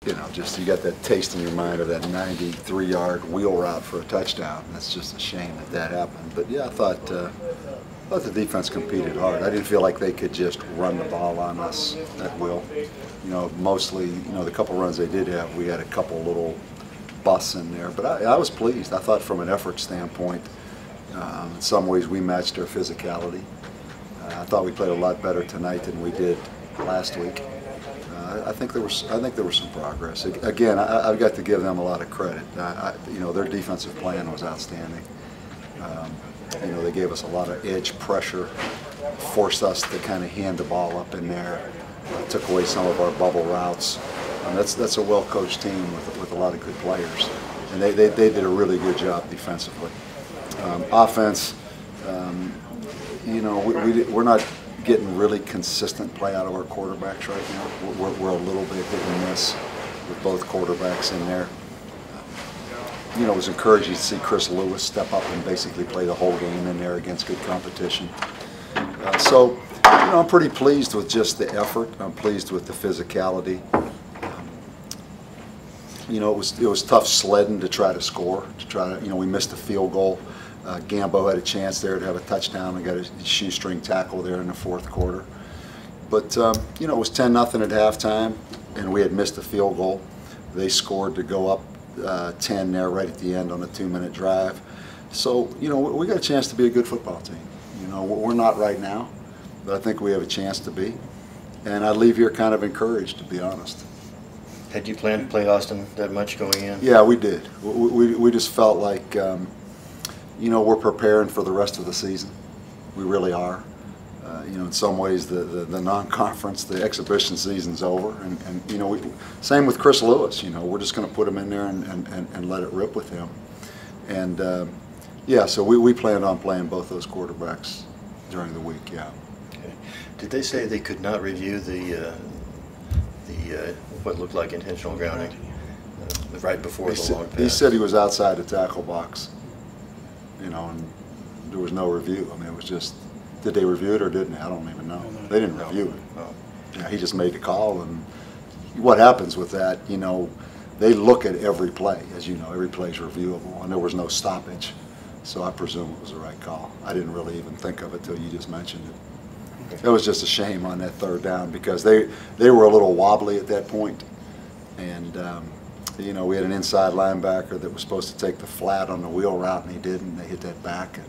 You know, just you got that taste in your mind of that 93-yard wheel route for a touchdown. That's just a shame that that happened. But yeah, I thought the defense competed hard. I didn't feel like they could just run the ball on us at will. You know, mostly, you know, the couple runs they did have, we had a couple little busts in there. But I was pleased. I thought from an effort standpoint, in some ways we matched their physicality. I thought we played a lot better tonight than we did last week. I think there was some progress. Again, I've got to give them a lot of credit. You know, their defensive plan was outstanding. You know, they gave us a lot of edge pressure, forced us to kind of hand the ball up in there, took away some of our bubble routes. That's a well-coached team with a lot of good players, and they did a really good job defensively. Offense, you know, we're not getting really consistent play out of our quarterbacks right now. We're a little bit hit and miss with both quarterbacks in there. You know, it was encouraging to see Chris Lewis step up and basically play the whole game in there against good competition. So, you know, I'm pretty pleased with just the effort. I'm pleased with the physicality. You know, it was tough sledding to try to score. You know, we missed a field goal. Gambo had a chance there to have a touchdown and got a shoestring tackle there in the fourth quarter. But, you know, it was 10-0 at halftime, and we had missed a field goal. They scored to go up 10 there right at the end on a 2-minute drive. So, you know, we got a chance to be a good football team. You know, we're not right now, but I think we have a chance to be. And I leave here kind of encouraged, to be honest. Had you planned to play Austin that much going in? Yeah, we did. We just felt like, you know, we're preparing for the rest of the season. We really are. You know, in some ways, the non-conference, the exhibition season's over, and you know, same with Chris Lewis. You know, we're just going to put him in there and let it rip with him. And yeah, so we planned on playing both those quarterbacks during the week. Yeah. Okay. Did they say they could not review the what looked like intentional grounding right before the long pass? He said he was outside the tackle box. You know, and there was no review. I mean, it was just, did they review it or didn't they? I don't even know. They didn't review it. No. Yeah, he just made the call, and what happens with that, you know, they look at every play. As you know, every play is reviewable, and there was no stoppage. So I presume it was the right call. I didn't really even think of it till you just mentioned it. Okay. It was just a shame on that third down because they were a little wobbly at that point, and you know, we had an inside linebacker that was supposed to take the flat on the wheel route, and he didn't. They hit that back, and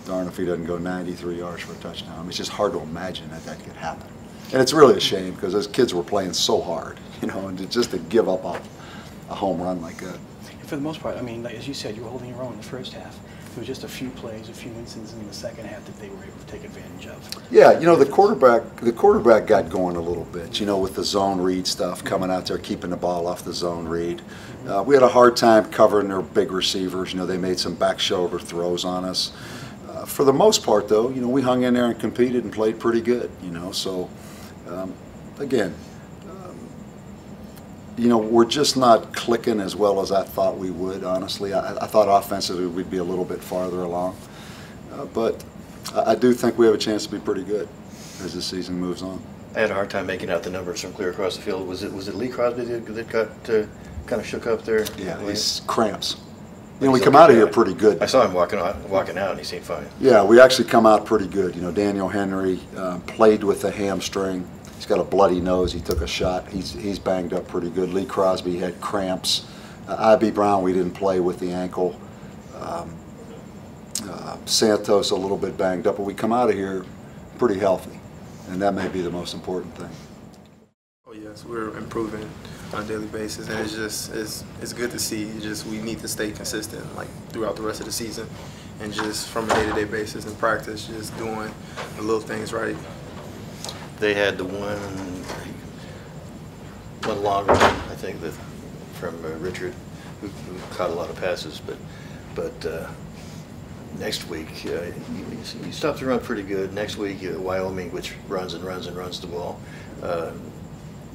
darn if he doesn't go 93 yards for a touchdown. I mean, it's just hard to imagine that could happen. And it's really a shame because those kids were playing so hard, you know, and just to give up a home run like that. For the most part, I mean, like, as you said, you were holding your own in the first half. There was just a few plays, a few instances in the second half that they were able to take advantage of. Yeah, you know, the quarterback got going a little bit, you know, with the zone read stuff, coming out there, keeping the ball off the zone read. We had a hard time covering their big receivers. You know, they made some back shoulder throws on us. For the most part, though, you know, we hung in there and competed and played pretty good, you know. So, again, you know, we're just not clicking as well as I thought we would, honestly. I thought offensively we'd be a little bit farther along. But I do think we have a chance to be pretty good as the season moves on. I had a hard time making out the numbers from clear across the field. Was it Lee Crosby that got kind of shook up there? Yeah, he's cramps. You know, we come out of here pretty good. I saw him walking out, and he seemed fine. Yeah, we actually come out pretty good. You know, Daniel Henry played with a hamstring. He's got a bloody nose. He took a shot. He's banged up pretty good. Lee Crosby had cramps. I.B. Brown, we didn't play with the ankle. Santos a little bit banged up, but we come out of here pretty healthy, and that may be the most important thing. Oh yes, we're improving on a daily basis, and it's good to see. It's just we need to stay consistent like throughout the rest of the season, and just from a day-to-day basis in practice, just doing the little things right. They had the one longer one, I think, that from Richard, who caught a lot of passes, but next week you stopped the run pretty good. Next week Wyoming, which runs and runs and runs the ball.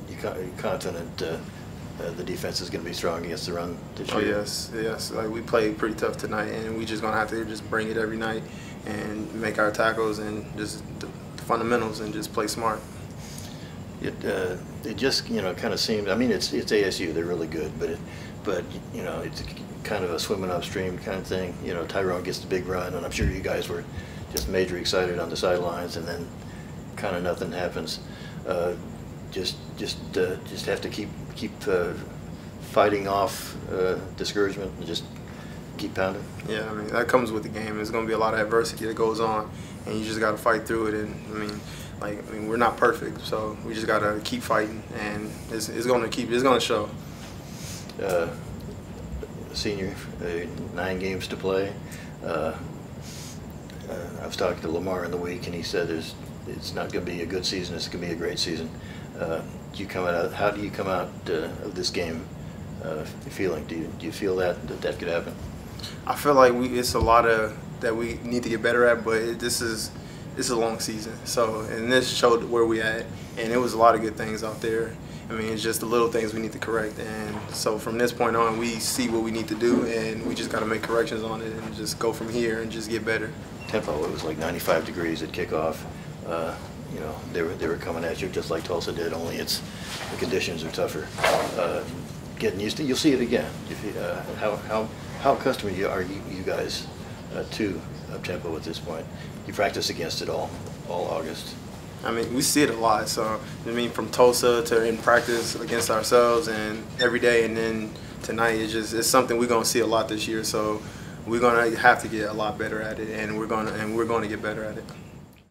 You're confident the defense is going to be strong against the run this year? Oh yes. Like we played pretty tough tonight, and we just gonna have to just bring it every night and make our tackles and just the fundamentals and just play smart. it just kind of seemed. I mean, it's ASU. They're really good, but it's kind of a swimming upstream kind of thing. Tyrone gets the big run, and I'm sure you guys were just major excited on the sidelines, and then kind of nothing happens. Just have to keep fighting off discouragement and just keep pounding. Yeah, I mean, that comes with the game. There's going to be a lot of adversity that goes on, and you just got to fight through it. And I mean, we're not perfect, so we just got to keep fighting, and it's going to show. Senior, 9 games to play. I was talking to Lamar in the week, and he said it's not going to be a good season. It's going to be a great season. How do you come out of this game feeling? Do you feel that could happen? I feel like it's a lot that we need to get better at, but it's a long season. So, and this showed where we at, and it was a lot of good things out there. I mean, it's just the little things we need to correct, and so from this point on, we see what we need to do, and we just got to make corrections on it and just go from here and just get better. Tempo, it was like 95 degrees at kickoff. They were coming at you just like Tulsa did, only the conditions are tougher. Getting used to, you'll see it again. How accustomed are you guys to up-tempo at this point? You practice against it all August. I mean, we see it a lot. So, I mean, from Tulsa to in practice against ourselves and every day, and then tonight, it's something we're going to see a lot this year. So, we're going to have to get a lot better at it, and we're going to get better at it.